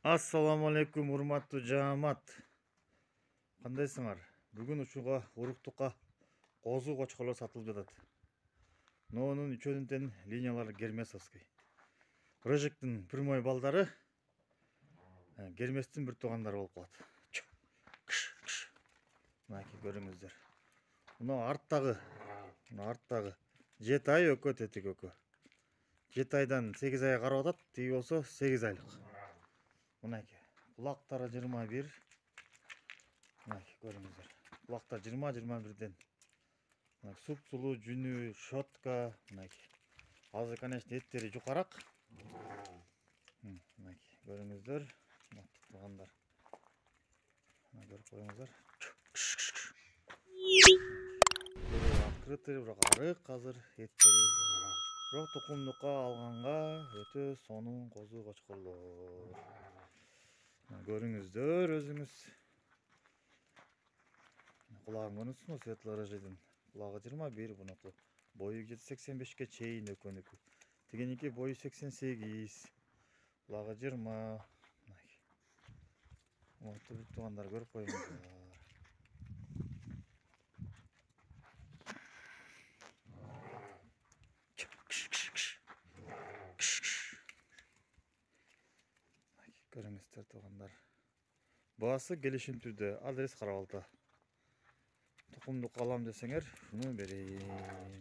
Assalamu alaikum урматтуу жаамат. Кандайсыңар? Бүгүн учууга уруктукка козу кочколор сатылып жатат. Ноонун үчөөнүн линиялары Гермесовский. Рыжыктын прямой балдары Герместин бир туугандары болуп калат. Мынакей көрүңүздөр. Мына арттагы 7 ай өкө, тетик өкө. 7 айдан 8 айга карап атат, тиги болсо 8 айлык. Мынакей кулактары 21. Мынакей көрүңүздөр. Кулактар 20-21ден. Мынакей суп-сулуу, жүнү, шотка, мынакей. Азыр конечно эттери жукарак. Мынакей көрүңүздөр. Туугандар. Мына көрүп коюңуздар. Открытый, бирок арык азыр эттери. Бирок тукумдукка алганга өтө сонун козу кочкорлор. Көрүңүздөр өзүңүз. Кулагын көрүңүзбү? Светлый рыжыйдын кулагы 21, бунуку бою 85ке чейин өкөнүкү. Тигеники бою 88, кулагы 20. Уматтуу туугандар, көрүп коюңуздар. Көрүңүздөр туугандар. Баасы келишим түрдө, адрес Карабалта. Тукумдук алам десеңер, шуну берейин.